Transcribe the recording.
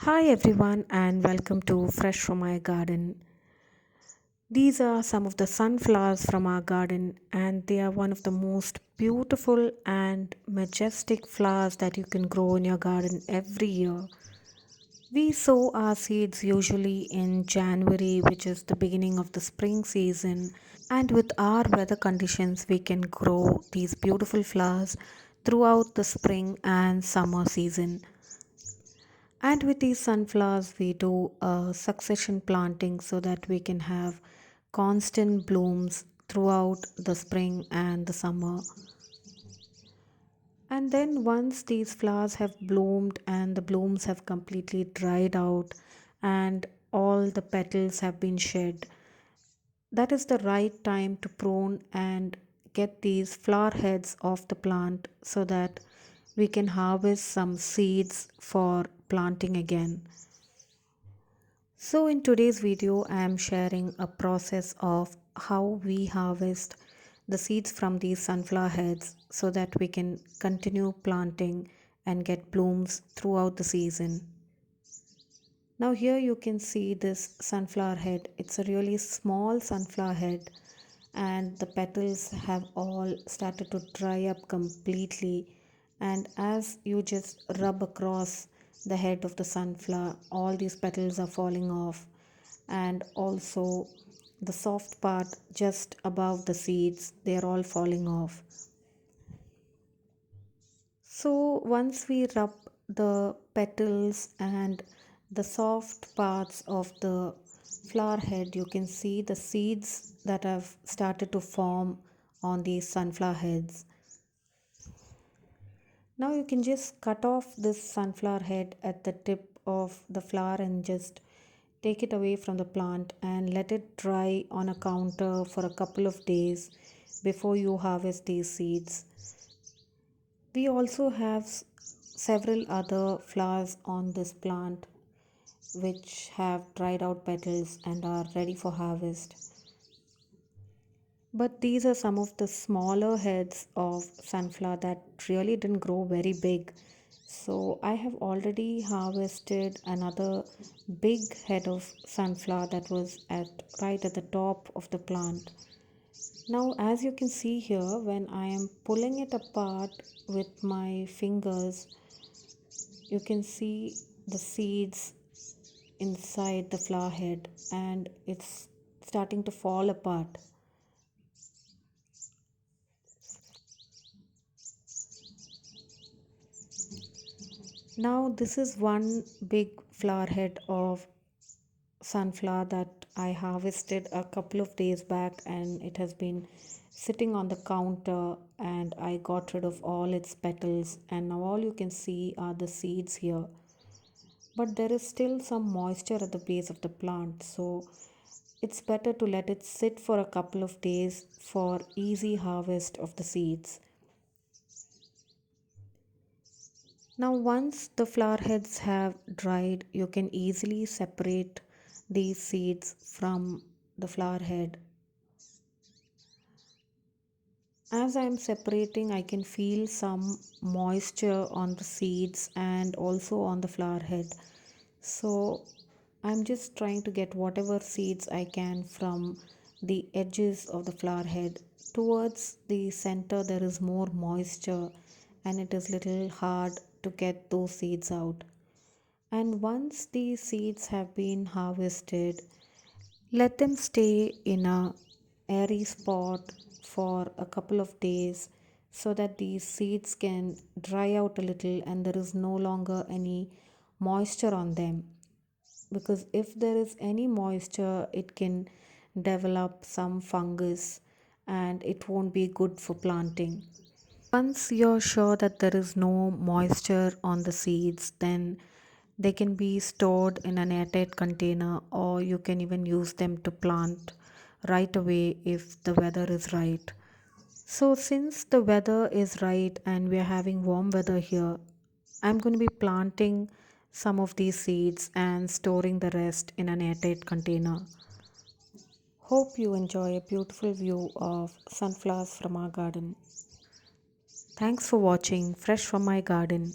Hi everyone and welcome to Fresh from My Garden. These are some of the sunflowers from our garden and they are one of the most beautiful and majestic flowers that you can grow in your garden every year. We sow our seeds usually in January, which is the beginning of the spring season, and with our weather conditions we can grow these beautiful flowers throughout the spring and summer season. And with these sunflowers, we do a succession planting so that we can have constant blooms throughout the spring and the summer. And then, once these flowers have bloomed and the blooms have completely dried out and all the petals have been shed, that is the right time to prune and get these flower heads off the plant so that we can harvest some seeds for planting again. So in today's video, I am sharing a process of how we harvest the seeds from these sunflower heads so that we can continue planting and get blooms throughout the season. Now here you can see this sunflower head. It's a really small sunflower head and the petals have all started to dry up completely, and as you just rub across the head of the sunflower, all these petals are falling off, and also the soft part just above the seeds, they are all falling off. So once we rub the petals and the soft parts of the flower head, you can see the seeds that have started to form on these sunflower heads. Now you can just cut off this sunflower head at the tip of the flower and just take it away from the plant and let it dry on a counter for a couple of days before you harvest these seeds. We also have several other flowers on this plant which have dried out petals and are ready for harvest. But these are some of the smaller heads of sunflower that really didn't grow very big. So I have already harvested another big head of sunflower that was at right at the top of the plant. Now, as you can see here, when I am pulling it apart with my fingers, you can see the seeds inside the flower head and it's starting to fall apart. Now, this is one big flower head of sunflower that I harvested a couple of days back, and it has been sitting on the counter and I got rid of all its petals, and now all you can see are the seeds here. But there is still some moisture at the base of the plant, so it's better to let it sit for a couple of days for easy harvest of the seeds. Now, once the flower heads have dried, you can easily separate these seeds from the flower head. As I am separating, I can feel some moisture on the seeds and also on the flower head. So, I'm just trying to get whatever seeds I can from the edges of the flower head. Towards the center, there is more moisture and it is little hard to get those seeds out. And once these seeds have been harvested, let them stay in a airy spot for a couple of days so that these seeds can dry out a little and there is no longer any moisture on them. Because if there is any moisture, it can develop some fungus and it won't be good for planting. Once you're sure that there is no moisture on the seeds, then they can be stored in an airtight container, or you can even use them to plant right away if the weather is right. So, since the weather is right and we are having warm weather here, I'm going to be planting some of these seeds and storing the rest in an airtight container. Hope you enjoy a beautiful view of sunflowers from our garden. Thanks for watching Fresh from My Garden.